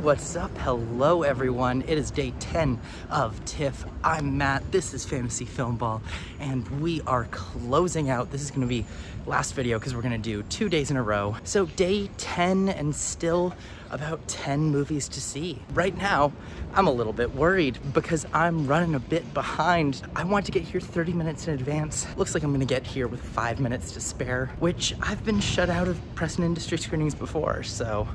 What's up? Hello everyone. It is day 10 of TIFF. I'm Matt, this is Fantasy Filmball, and we are closing out. This is gonna be last video because we're gonna do 2 days in a row. So day 10 and still about 10 movies to see. Right now, I'm a little bit worried because I'm running a bit behind. I want to get here 30 minutes in advance. Looks like I'm gonna get here with 5 minutes to spare, which I've been shut out of press and industry screenings before, so.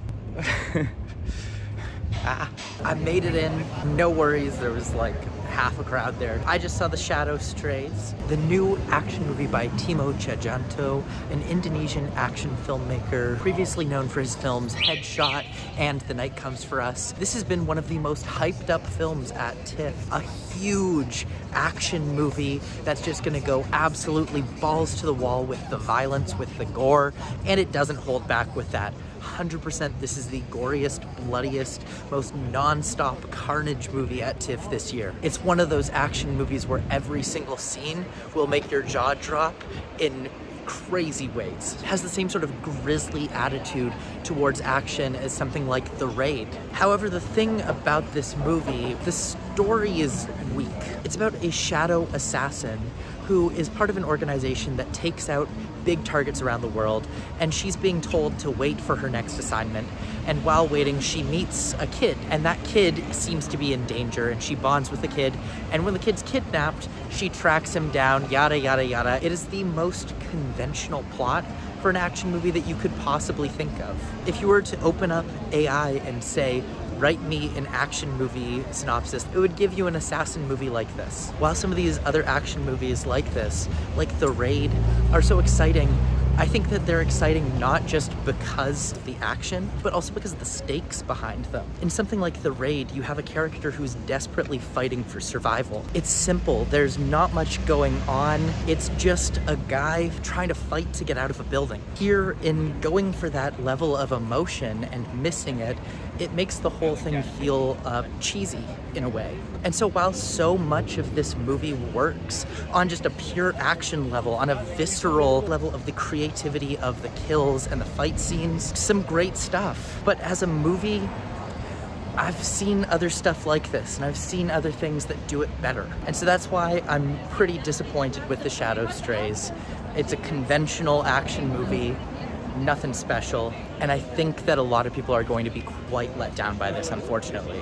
I made it in, no worries. There was like half a crowd there. I just saw The Shadow Strays, the new action movie by Timo Tjahjanto, an Indonesian action filmmaker previously known for his films Headshot and The Night Comes For Us. This has been one of the most hyped up films at TIFF. A huge action movie that's just gonna go absolutely balls to the wall with the violence, with the gore, and it doesn't hold back with that. 100% this is the goriest, bloodiest, most non-stop carnage movie at TIFF this year. It's one of those action movies where every single scene will make your jaw drop in crazy ways. It has the same sort of grisly attitude towards action as something like The Raid. However, the thing about this movie, the story is weak. It's about a shadow assassin who is part of an organization that takes out big targets around the world, and she's being told to wait for her next assignment. And while waiting, she meets a kid, and that kid seems to be in danger, and she bonds with the kid, and when the kid's kidnapped, she tracks him down, yada yada yada. It is the most conventional plot for an action movie that you could possibly think of. If you were to open up AI and say, write me an action movie synopsis, it would give you an assassin movie like this. While some of these other action movies like this, like The Raid, are so exciting, I think that they're exciting not just because of the action, but also because of the stakes behind them. In something like The Raid, you have a character who's desperately fighting for survival. It's simple, there's not much going on. It's just a guy trying to fight to get out of a building. Here, in going for that level of emotion and missing it, it makes the whole thing feel cheesy in a way. And so while so much of this movie works on just a pure action level, on a visceral level of the creativity of the kills and the fight scenes, some great stuff. But as a movie, I've seen other stuff like this, and I've seen other things that do it better. And so that's why I'm pretty disappointed with The Shadow Strays. It's a conventional action movie, nothing special, and I think that a lot of people are going to be quite let down by this, unfortunately.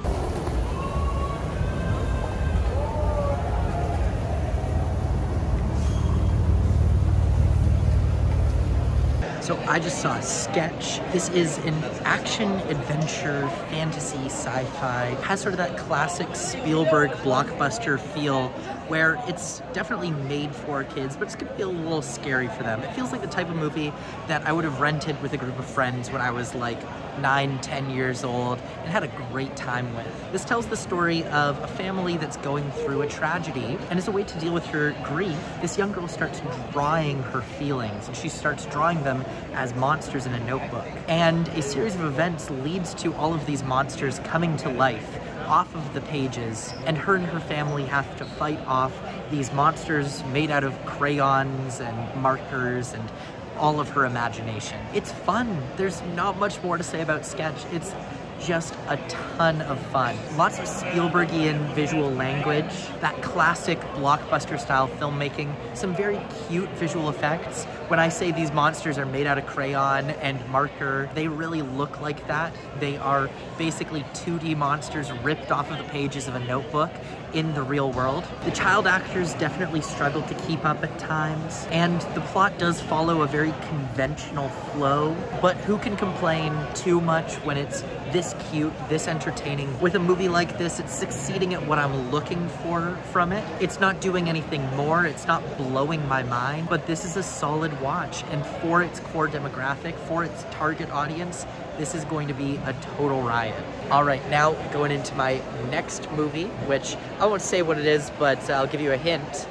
So I just saw Sketch. This is an action, adventure, fantasy, sci-fi. It has sort of that classic Spielberg blockbuster feel where it's definitely made for kids, but it's gonna be a little scary for them. It feels like the type of movie that I would have rented with a group of friends when I was like 9, 10 years old and had a great time with. This tells the story of a family that's going through a tragedy, and as a way to deal with her grief, this young girl starts drawing her feelings, and she starts drawing them as monsters in a notebook. And a series of events leads to all of these monsters coming to life off of the pages, and her family have to fight off these monsters made out of crayons and markers and all of her imagination. It's fun. There's not much more to say about Sketch. It's just a ton of fun. Lots of Spielbergian visual language, that classic blockbuster style filmmaking, some very cute visual effects. When I say these monsters are made out of crayon and marker, they really look like that. They are basically 2D monsters ripped off of the pages of a notebook in the real world. The child actors definitely struggle to keep up at times, and the plot does follow a very conventional flow, but who can complain too much when it's this cute, this entertaining? With a movie like this, it's succeeding at what I'm looking for from it. It's not doing anything more, it's not blowing my mind, but this is a solid watch, and for its core demographic, for its target audience, this is going to be a total riot. All right, now going into my next movie, which I won't say what it is, but I'll give you a hint.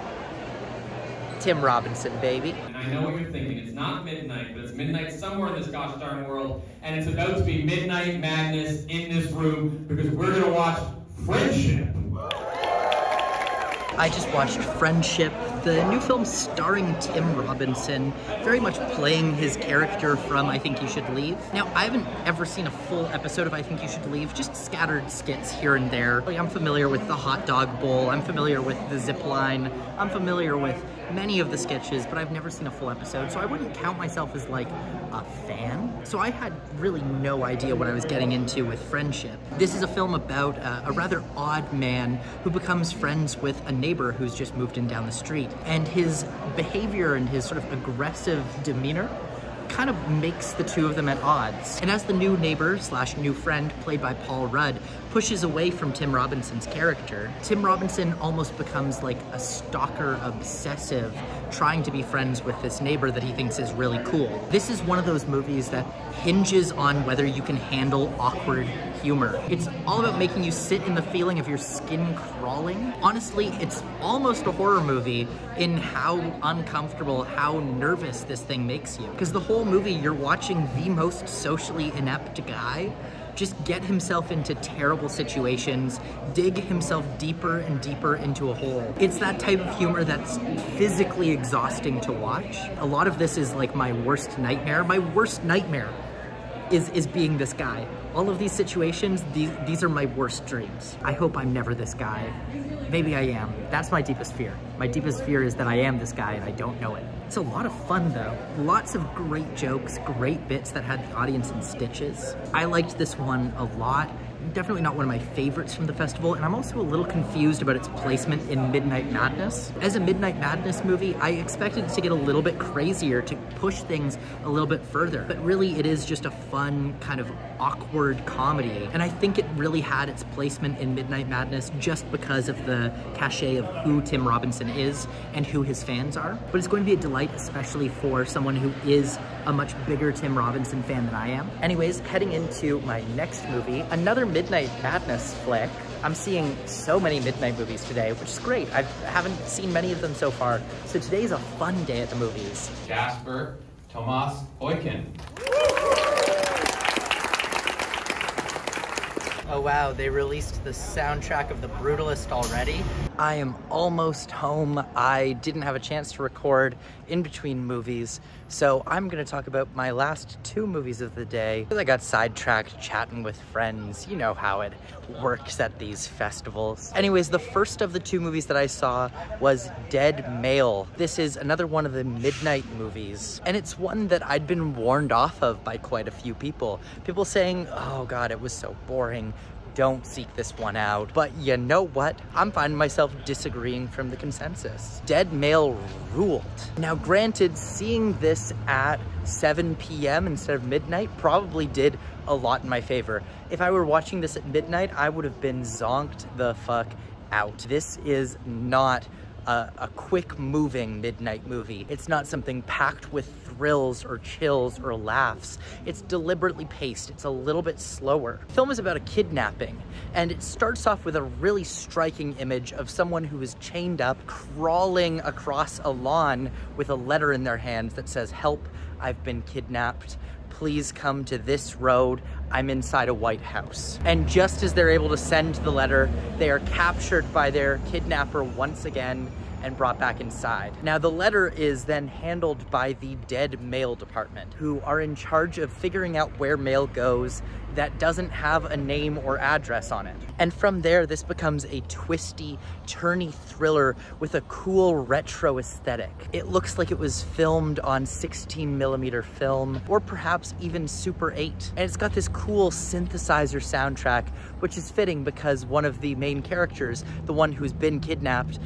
Tim Robinson, baby. And I know what you're thinking, it's not midnight, but it's midnight somewhere in this gosh darn world, and it's about to be midnight madness in this room, because we're gonna watch Friendship. I just watched Friendship, the new film starring Tim Robinson, very much playing his character from I Think You Should Leave. Now, I haven't ever seen a full episode of I Think You Should Leave, just scattered skits here and there. Like, I'm familiar with the hot dog bowl, I'm familiar with the zip line, I'm familiar with many of the sketches, but I've never seen a full episode, so I wouldn't count myself as like a fan. So I had really no idea what I was getting into with Friendship. This is a film about a rather odd man who becomes friends with a neighbor who's just moved in down the street, and his behavior and his sort of aggressive demeanor kind of makes the two of them at odds. And as the new neighbor slash new friend, played by Paul Rudd, pushes away from Tim Robinson's character, Tim Robinson almost becomes like a stalker obsessive, trying to be friends with this neighbor that he thinks is really cool. This is one of those movies that hinges on whether you can handle awkward humor. It's all about making you sit in the feeling of your skin crawling. Honestly, it's almost a horror movie in how uncomfortable, how nervous this thing makes you. Because the whole movie, you're watching the most socially inept guy just get himself into terrible situations, dig himself deeper and deeper into a hole. It's that type of humor that's physically exhausting to watch. A lot of this is like my worst nightmare. My worst nightmare is being this guy. All of these situations, these are my worst dreams. I hope I'm never this guy. Maybe I am. That's my deepest fear. My deepest fear is that I am this guy and I don't know it. It's a lot of fun though. Lots of great jokes, great bits that had the audience in stitches. I liked this one a lot. Definitely not one of my favorites from the festival, and I'm also a little confused about its placement in Midnight Madness. As a Midnight Madness movie, I expected it to get a little bit crazier, to push things a little bit further, but really it is just a fun, kind of awkward comedy, and I think it really had its placement in Midnight Madness just because of the cachet of who Tim Robinson is and who his fans are. But it's going to be a delight, especially for someone who is a much bigger Tim Robinson fan than I am. Anyways, heading into my next movie, another Midnight Madness flick. I'm seeing so many midnight movies today, which is great. I haven't seen many of them so far, so today's a fun day at the movies. Jasper Tomas Boykin. Oh wow, they released the soundtrack of The Brutalist already? I am almost home. I didn't have a chance to record in between movies, so I'm gonna talk about my last two movies of the day. I got sidetracked chatting with friends. You know how it works at these festivals. Anyways, the first of the two movies that I saw was Dead Male. This is another one of the midnight movies, and it's one that I'd been warned off of by quite a few people. People saying, oh God, it was so boring. Don't seek this one out. But you know what? I'm finding myself disagreeing from the consensus. Dead Male ruled. Now granted, seeing this at 7 p.m. instead of midnight probably did a lot in my favor. If I were watching this at midnight, I would have been zonked the fuck out. This is not a quick moving midnight movie. It's not something packed with thrills or chills or laughs. It's deliberately paced. It's a little bit slower. The film is about a kidnapping, and it starts off with a really striking image of someone who is chained up, crawling across a lawn with a letter in their hands that says, "Help, I've been kidnapped. Please come to this road. I'm inside a White House." And just as they're able to send the letter, they are captured by their kidnapper once again and brought back inside. Now, the letter is then handled by the Dead Mail department, who are in charge of figuring out where mail goes that doesn't have a name or address on it. And from there, this becomes a twisty, turny thriller with a cool retro aesthetic. It looks like it was filmed on 16mm film, or perhaps even Super 8. And it's got this cool synthesizer soundtrack, which is fitting because one of the main characters, the one who's been kidnapped,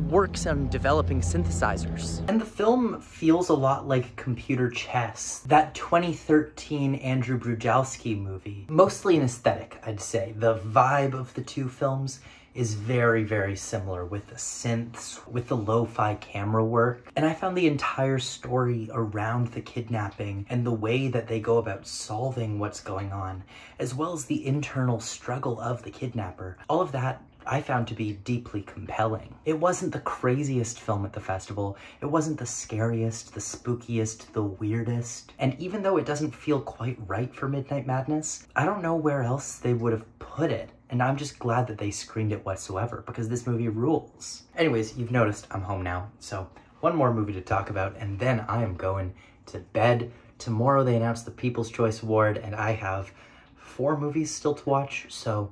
works on developing synthesizers. And the film feels a lot like Computer Chess, that 2013 Andrew Brujalski movie. Mostly an aesthetic, I'd say. The vibe of the two films is very, very similar, with the synths, with the lo-fi camera work. And I found the entire story around the kidnapping and the way that they go about solving what's going on, as well as the internal struggle of the kidnapper, all of that I found to be deeply compelling. It wasn't the craziest film at the festival. It wasn't the scariest, the spookiest, the weirdest. And even though it doesn't feel quite right for Midnight Madness, I don't know where else they would have put it. And I'm just glad that they screened it whatsoever, because this movie rules. Anyways, you've noticed I'm home now, so one more movie to talk about, and then I am going to bed. Tomorrow they announce the People's Choice Award, and I have 4 movies still to watch, so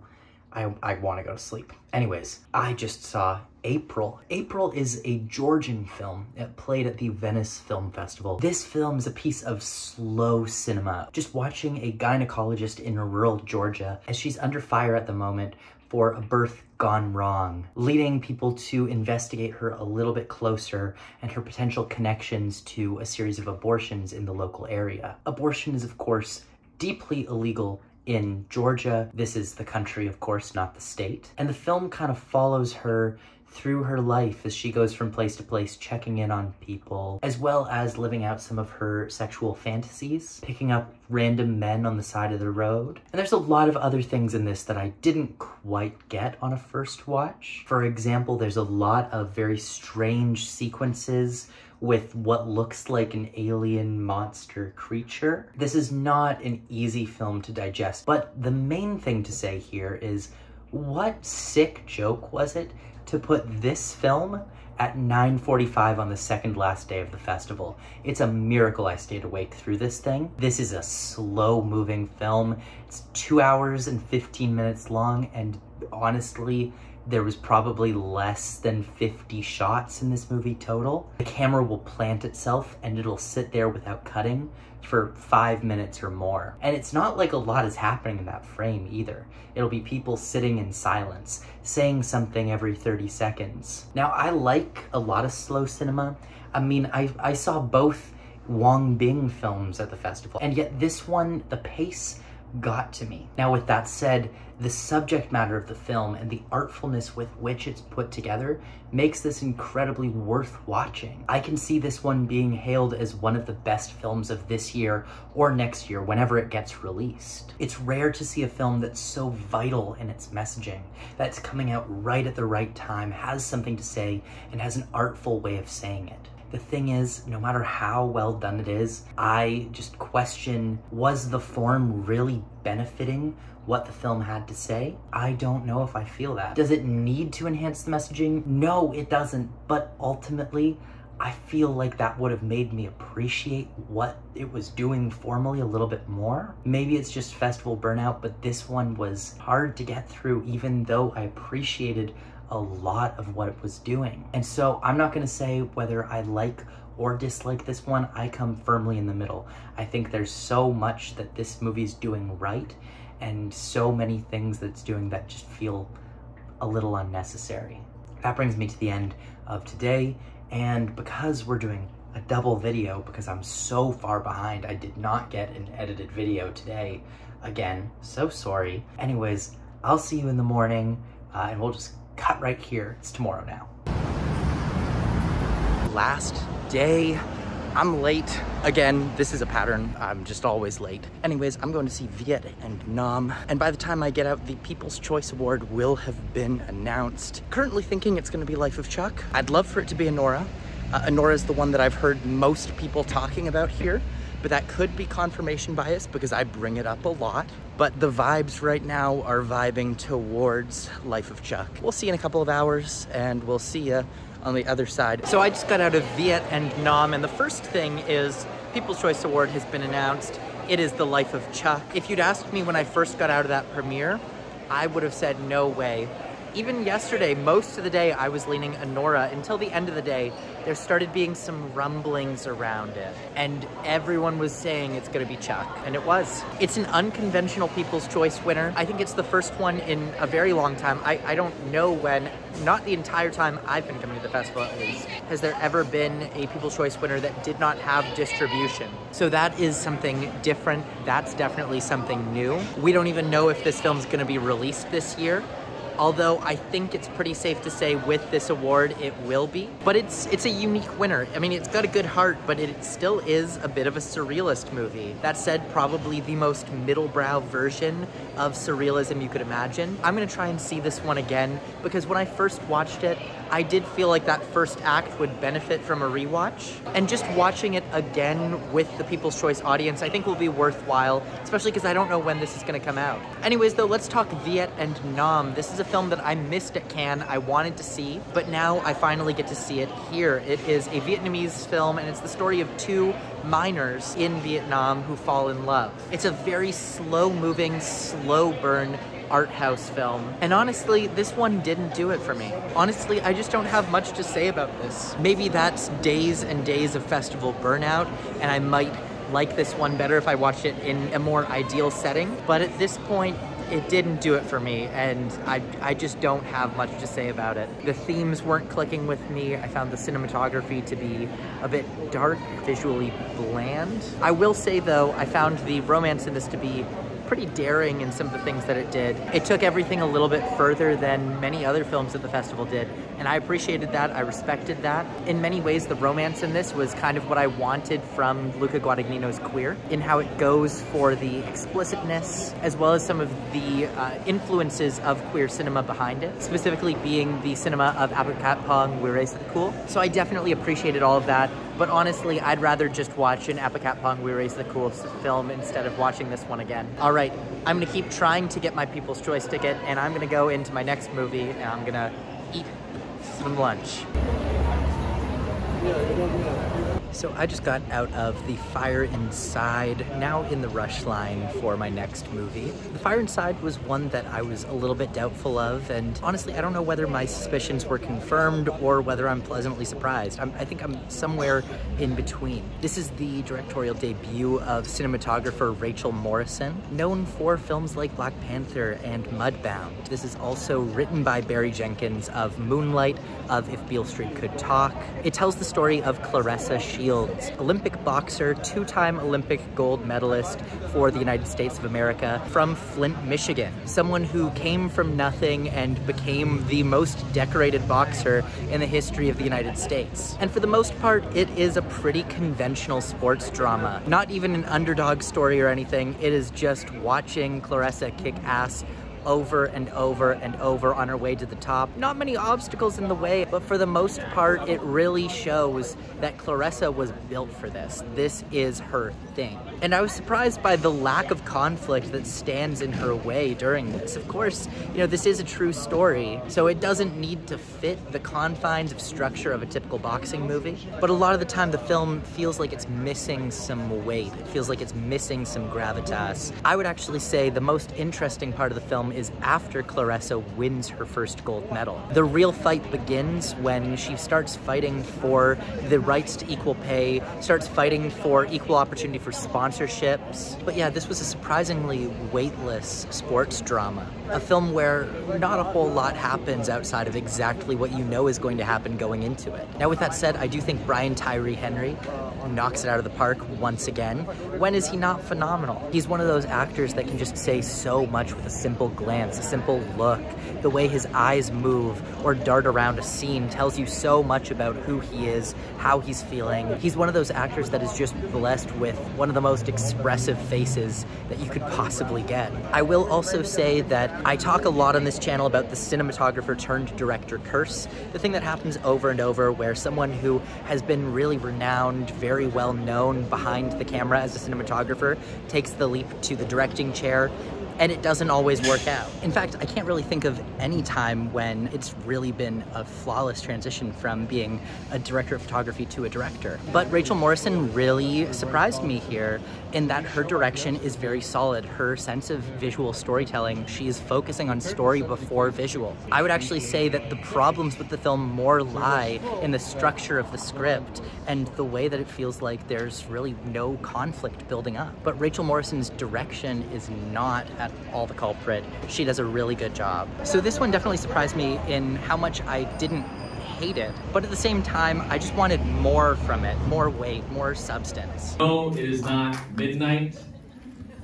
I want to go to sleep. Anyways, I just saw April. April is a Georgian film that played at the Venice Film Festival. This film is a piece of slow cinema. Just watching a gynecologist in rural Georgia as she's under fire at the moment for a birth gone wrong, leading people to investigate her a little bit closer and her potential connections to a series of abortions in the local area. Abortion is, of course, deeply illegal in Georgia. This is the country, of course, not the state. And the film kind of follows her through her life as she goes from place to place, checking in on people, as well as living out some of her sexual fantasies, picking up random men on the side of the road. And there's a lot of other things in this that I didn't quite get on a first watch. For example, there's a lot of very strange sequences with what looks like an alien monster creature. This is not an easy film to digest, but the main thing to say here is, what sick joke was it to put this film at 9:45 on the second last day of the festival? It's a miracle I stayed awake through this thing. This is a slow-moving film. It's 2 hours and 15 minutes long, and honestly, there was probably less than 50 shots in this movie total. The camera will plant itself and it'll sit there without cutting for 5 minutes or more. And it's not like a lot is happening in that frame either. It'll be people sitting in silence, saying something every 30 seconds. Now, I like a lot of slow cinema. I mean, I saw both Wong Bing films at the festival, and yet this one, the pace got to me. Now, with that said, the subject matter of the film and the artfulness with which it's put together makes this incredibly worth watching. I can see this one being hailed as one of the best films of this year or next year, whenever it gets released. It's rare to see a film that's so vital in its messaging, that's coming out right at the right time, has something to say, and has an artful way of saying it. The thing is, no matter how well done it is, I just question, was the form really benefiting what the film had to say? I don't know if I feel that. Does it need to enhance the messaging? No, it doesn't. But ultimately, I feel like that would have made me appreciate what it was doing formally a little bit more. Maybe it's just festival burnout, but this one was hard to get through, even though I appreciated a lot of what it was doing. And so I'm not gonna say whether I like or dislike this one. I come firmly in the middle. I think there's so much that this movie's doing right, and so many things that it's doing that just feel a little unnecessary. That brings me to the end of today, and because we're doing a double video, because I'm so far behind, I did not get an edited video today. Again, so sorry. Anyways, I'll see you in the morning, and we'll just cut right here. It's tomorrow now. Last day. I'm late. Again, this is a pattern. I'm just always late. Anyways, I'm going to see Viet and Nam, and by the time I get out, the People's Choice Award will have been announced. Currently thinking it's gonna be Life of Chuck. I'd love for it to be Anora. Anora is the one that I've heard most people talking about here, but that could be confirmation bias because I bring it up a lot. But the vibes right now are vibing towards Life of Chuck. We'll see in a couple of hours, and we'll see ya on the other side. So I just got out of Viet and Nam, and the first thing is People's Choice Award has been announced. It is the Life of Chuck. If you'd asked me when I first got out of that premiere, I would have said no way. Even yesterday, most of the day, I was leaning Anora. Until the end of the day, there started being some rumblings around it. And everyone was saying it's gonna be Chuck, and it was. It's an unconventional People's Choice winner. I think it's the first one in a very long time. I don't know when, not the entire time I've been coming to the festival at least, has there ever been a People's Choice winner that did not have distribution. So that is something different. That's definitely something new. We don't even know if this film's gonna be released this year. although I think it's pretty safe to say with this award it will be. But it's a unique winner. I mean, it's got a good heart, but it still is a bit of a surrealist movie. That said, probably the most middlebrow version of surrealism you could imagine. I'm gonna try and see this one again, because when I first watched it, I did feel like that first act would benefit from a rewatch. And just watching it again with the People's Choice audience, I think will be worthwhile, especially because I don't know when this is gonna come out. Anyways though, let's talk Viet and Nam. This is a film that I missed at Cannes, I wanted to see, but now I finally get to see it here. It is a Vietnamese film, and it's the story of two miners in Vietnam who fall in love. It's a very slow-moving, slow-burn art house film. And honestly, this one didn't do it for me. Honestly, I just don't have much to say about this. Maybe that's days and days of festival burnout, and I might like this one better if I watched it in a more ideal setting. But at this point, it didn't do it for me, and I just don't have much to say about it. The themes weren't clicking with me. I found the cinematography to be a bit dark, visually bland. I will say though, I found the romance in this to be pretty daring in some of the things that it did. It took everything a little bit further than many other films at the festival did, and I appreciated that, I respected that. In many ways, the romance in this was kind of what I wanted from Luca Guadagnino's Queer, in how it goes for the explicitness, as well as some of the influences of queer cinema behind it, specifically being the cinema of Apichatpong Weerasethakul. So I definitely appreciated all of that, but honestly, I'd rather just watch an Apichatpong Weerasethakul film instead of watching this one again. All right, I'm gonna keep trying to get my People's Choice ticket, and I'm gonna go into my next movie, and I'm gonna eat some lunch. So I just got out of The Fire Inside, now in the rush line for my next movie. The Fire Inside was one that I was a little bit doubtful of, and honestly, I don't know whether my suspicions were confirmed or whether I'm pleasantly surprised. I think I'm somewhere in between. This is the directorial debut of cinematographer Rachel Morrison, known for films like Black Panther and Mudbound. This is also written by Barry Jenkins of Moonlight, of If Beale Street Could Talk. It tells the story of Claressa Shields, Olympic boxer, two-time Olympic gold medalist for the United States of America, from Flint, Michigan. Someone who came from nothing and became the most decorated boxer in the history of the United States. And for the most part, it is a pretty conventional sports drama. Not even an underdog story or anything, it is just watching Claressa kick ass over and over and over on her way to the top. Not many obstacles in the way, but for the most part, it really shows that Claressa was built for this. This is her thing. And I was surprised by the lack of conflict that stands in her way during this. Of course, you know, this is a true story, so it doesn't need to fit the confines of structure of a typical boxing movie. But a lot of the time, the film feels like it's missing some weight. It feels like it's missing some gravitas. I would actually say the most interesting part of the film is after Claressa wins her first gold medal. The real fight begins when she starts fighting for the rights to equal pay, starts fighting for equal opportunity for sponsorships. But yeah, this was a surprisingly weightless sports drama. A film where not a whole lot happens outside of exactly what you know is going to happen going into it. Now with that said, I do think Brian Tyree Henry knocks it out of the park once again. When is he not phenomenal? He's one of those actors that can just say so much with a simple glance, a simple look. The way his eyes move or dart around a scene tells you so much about who he is, how he's feeling. He's one of those actors that is just blessed with one of the most expressive faces that you could possibly get. I will also say that I talk a lot on this channel about the cinematographer turned director curse, the thing that happens over and over where someone who has been really renowned, very well known behind the camera as a cinematographer takes the leap to the directing chair, and it doesn't always work out. In fact, I can't really think of any time when it's really been a flawless transition from being a director of photography to a director. But Rachel Morrison really surprised me here in that her direction is very solid. Her sense of visual storytelling, she is focusing on story before visual. I would actually say that the problems with the film more lie in the structure of the script and the way that it feels like there's really no conflict building up. But Rachel Morrison's direction is not at all the culprit. She does a really good job. So this one definitely surprised me in how much I didn't hate it, but at the same time, I just wanted more from it, more weight, more substance. No, it is not midnight,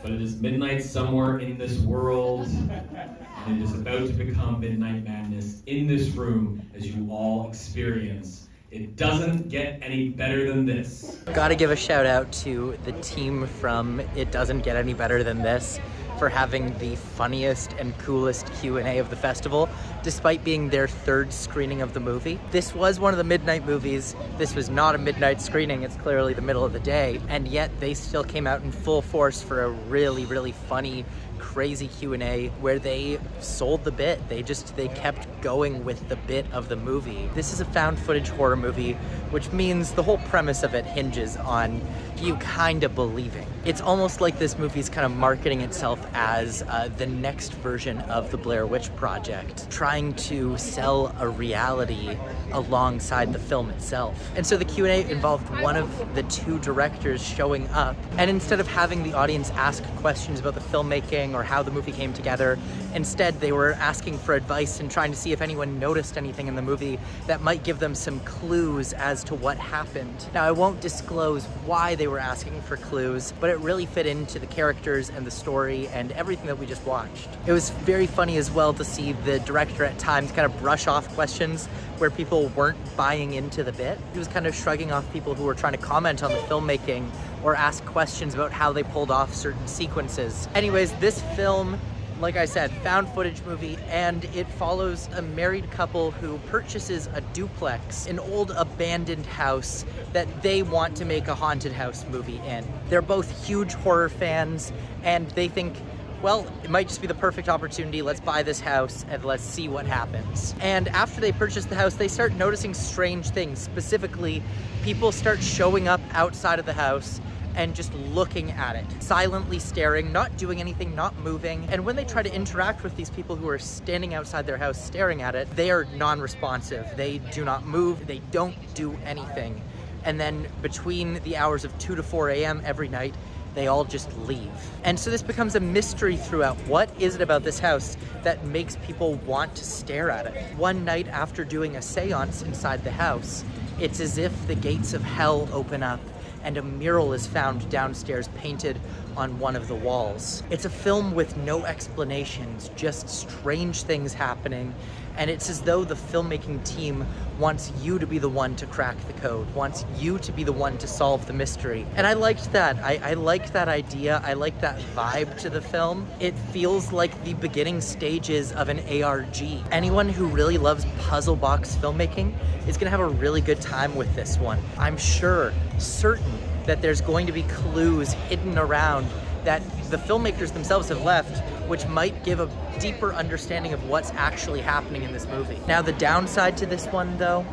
but it is midnight somewhere in this world, and it is about to become midnight madness in this room as you all experience. It doesn't get any better than this. Gotta give a shout out to the team from It Doesn't Get Any Better Than This for having the funniest and coolest Q&A of the festival, despite being their third screening of the movie. This was one of the midnight movies. This was not a midnight screening, it's clearly the middle of the day, and yet they still came out in full force for a really, really funny, crazy Q&A where they sold the bit. They kept going with the bit of the movie. This is a found footage horror movie, which means the whole premise of it hinges on you kind of believing. It's almost like this movie's kind of marketing itself as the next version of the Blair Witch Project, trying to sell a reality alongside the film itself. And so the Q&A involved one of the two directors showing up, and instead of having the audience ask questions about the filmmaking or how the movie came together, instead they were asking for advice and trying to see if anyone noticed anything in the movie that might give them some clues as to what happened. Now, I won't disclose why they were asking for clues, but it really fit into the characters and the story and everything that we just watched. It was very funny as well to see the director at times kind of brush off questions where people weren't buying into the bit. He was kind of shrugging off people who were trying to comment on the filmmaking or ask questions about how they pulled off certain sequences. Anyways, this film, like I said, found footage movie, and it follows a married couple who purchases a duplex, an old abandoned house that they want to make a haunted house movie in. They're both huge horror fans, and they think, well, it might just be the perfect opportunity. Let's buy this house and let's see what happens. And after they purchase the house, they start noticing strange things. Specifically, people start showing up outside of the house and just looking at it, silently staring, not doing anything, not moving. And when they try to interact with these people who are standing outside their house staring at it, they are non-responsive. They do not move, they don't do anything. And then between the hours of 2 to 4 a.m. every night, they all just leave. And so this becomes a mystery throughout. What is it about this house that makes people want to stare at it? One night after doing a seance inside the house, it's as if the gates of hell open up and a mural is found downstairs painted on one of the walls. It's a film with no explanations, just strange things happening, and it's as though the filmmaking team wants you to be the one to crack the code, wants you to be the one to solve the mystery. And I liked that. I liked that idea. I liked that vibe to the film. It feels like the beginning stages of an ARG. Anyone who really loves puzzle box filmmaking is gonna have a really good time with this one. I'm certain that there's going to be clues hidden around that the filmmakers themselves have left, which might give a deeper understanding of what's actually happening in this movie. Now, the downside to this one, though,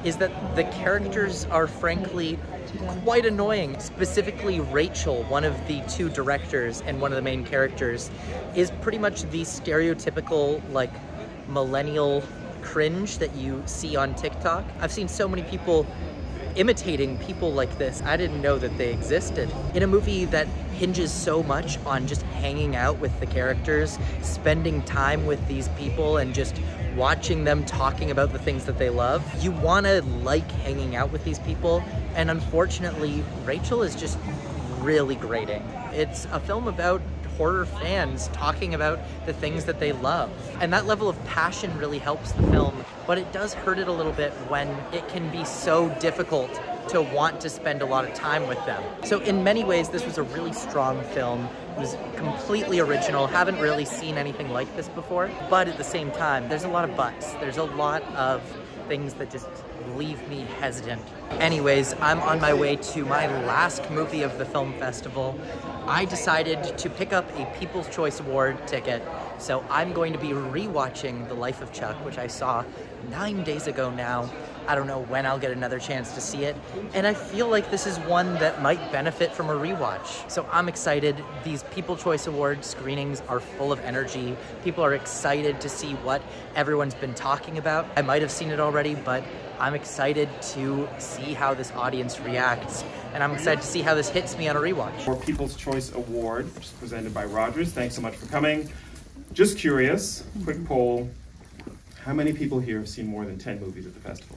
is that the characters are frankly quite annoying. Specifically, Rachel, one of the two directors and one of the main characters, is pretty much the stereotypical, like, millennial cringe that you see on TikTok. I've seen so many people imitating people like this. I didn't know that they existed. In a movie that hinges so much on just hanging out with the characters, spending time with these people and just watching them talking about the things that they love, you want to like hanging out with these people, and unfortunately, Rachel is just really grating. It's a film about horror fans talking about the things that they love. And that level of passion really helps the film, but it does hurt it a little bit when it can be so difficult to want to spend a lot of time with them. So in many ways, this was a really strong film. It was completely original. Haven't really seen anything like this before, but at the same time, there's a lot of buts. There's a lot of things that just leave me hesitant. Anyways, I'm on my way to my last movie of the film festival. I decided to pick up a People's Choice Award ticket, so I'm going to be rewatching The Life of Chuck, which I saw 9 days ago now. I don't know when I'll get another chance to see it, and I feel like this is one that might benefit from a rewatch. So I'm excited. These People's Choice Award screenings are full of energy. People are excited to see what everyone's been talking about. I might have seen it already, but I'm excited to see how this audience reacts, and I'm excited to see how this hits me on a rewatch. For People's Choice Award, which is presented by Rogers. Thanks so much for coming. Just curious, quick poll, how many people here have seen more than 10 movies at the festival?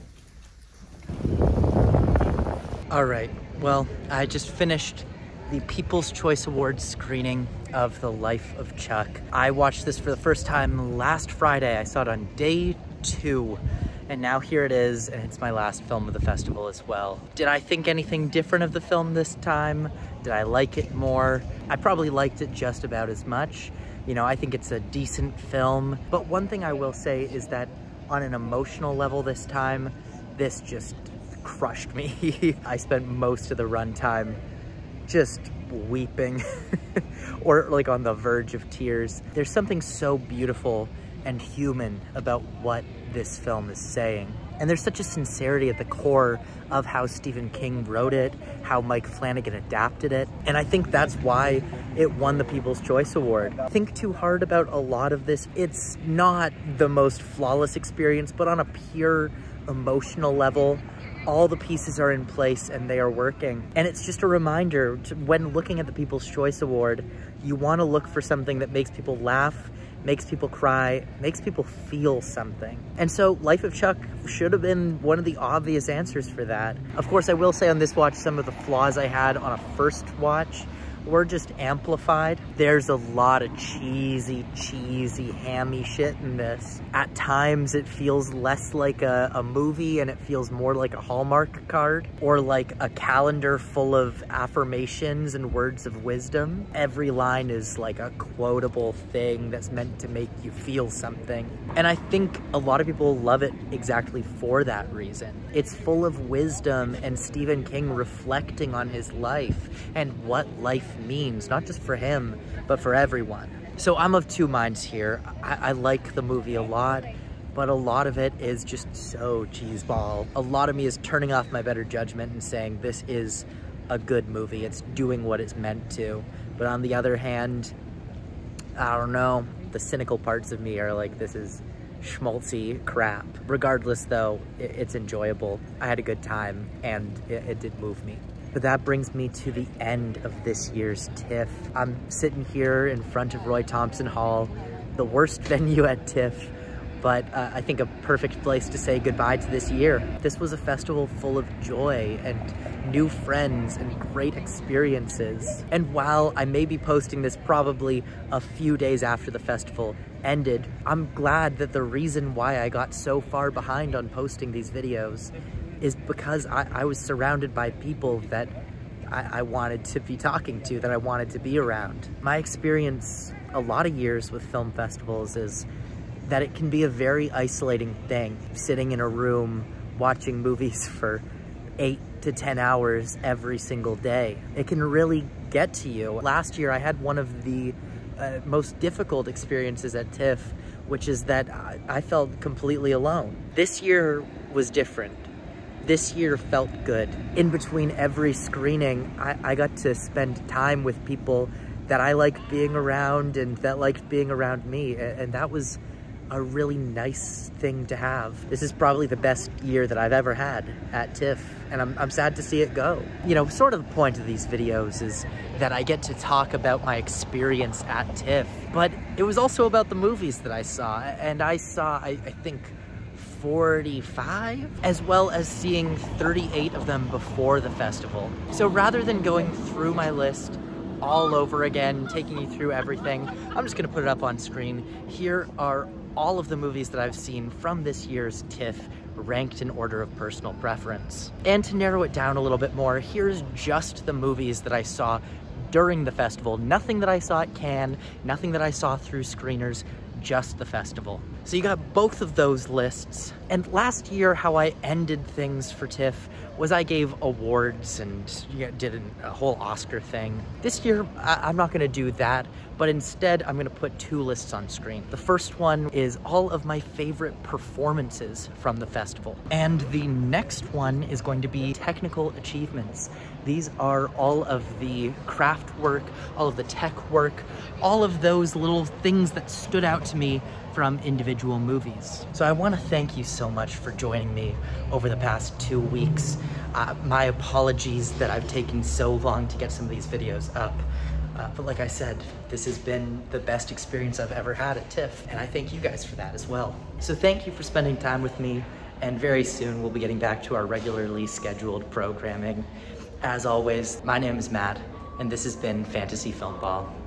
All right, well, I just finished the People's Choice Awards screening of The Life of Chuck. I watched this for the first time last Friday. I saw it on day 2, and now here it is, and it's my last film of the festival as well. Did I think anything different of the film this time? Did I like it more? I probably liked it just about as much. You know, I think it's a decent film, but one thing I will say is that on an emotional level this time, this just crushed me. I spent most of the runtime just weeping or like on the verge of tears. There's something so beautiful and human about what this film is saying. And there's such a sincerity at the core of how Stephen King wrote it, how Mike Flanagan adapted it. And I think that's why it won the People's Choice Award. Think too hard about a lot of this. It's not the most flawless experience, but on a pure emotional level, all the pieces are in place and they are working. And it's just a reminder to, when looking at the People's Choice Award, you want to look for something that makes people laugh, makes people cry, makes people feel something. And so Life of Chuck should have been one of the obvious answers for that. Of course, I will say on this watch, some of the flaws I had on a first watch were just amplified. There's a lot of cheesy, hammy shit in this. At times it feels less like a movie and it feels more like a Hallmark card or like a calendar full of affirmations and words of wisdom. Every line is like a quotable thing that's meant to make you feel something. And I think a lot of people love it exactly for that reason. It's full of wisdom and Stephen King reflecting on his life and what life means, not just for him, but for everyone. So I'm of two minds here. I like the movie a lot, but a lot of it is just so cheeseball. A lot of me is turning off my better judgment and saying this is a good movie. It's doing what it's meant to. But on the other hand, I don't know, the cynical parts of me are like, this is schmaltzy crap. Regardless though, it's enjoyable. I had a good time and it did move me. But that brings me to the end of this year's TIFF. I'm sitting here in front of Roy Thompson Hall, the worst venue at TIFF, but I think a perfect place to say goodbye to this year. This was a festival full of joy and new friends and great experiences. And while I may be posting this probably a few days after the festival ended, I'm glad that the reason why I got so far behind on posting these videos is because I was surrounded by people that I wanted to be talking to, that I wanted to be around. My experience a lot of years with film festivals is that it can be a very isolating thing, sitting in a room watching movies for 8 to 10 hours every single day. It can really get to you. Last year I had one of the most difficult experiences at TIFF, which is that I felt completely alone. This year was different. This year felt good. In between every screening, I got to spend time with people that I liked being around and that liked being around me, and that was a really nice thing to have. This is probably the best year that I've ever had at TIFF, and I'm sad to see it go. You know, sort of the point of these videos is that I get to talk about my experience at TIFF, but it was also about the movies that I saw, and I saw, I think, 45, as well as seeing 38 of them before the festival. So rather than going through my list all over again, taking you through everything, I'm just gonna put it up on screen. Here are all of the movies that I've seen from this year's TIFF, ranked in order of personal preference. And to narrow it down a little bit more, here's just the movies that I saw during the festival. Nothing that I saw at Cannes, nothing that I saw through screeners, just the festival. So you got both of those lists. And last year, how I ended things for TIFF was I gave awards and did a whole Oscar thing. This year, I'm not gonna do that, but instead I'm gonna put 2 lists on screen. The first one is all of my favorite performances from the festival. And the next one is going to be technical achievements. These are all of the craft work, all of the tech work, all of those little things that stood out to me from individual movies. So I want to thank you so much for joining me over the past 2 weeks. My apologies that I've taken so long to get some of these videos up. But like I said, this has been the best experience I've ever had at TIFF, and I thank you guys for that as well. So thank you for spending time with me, and very soon we'll be getting back to our regularly scheduled programming. As always, my name is Matt, And this has been Fantasy Filmball.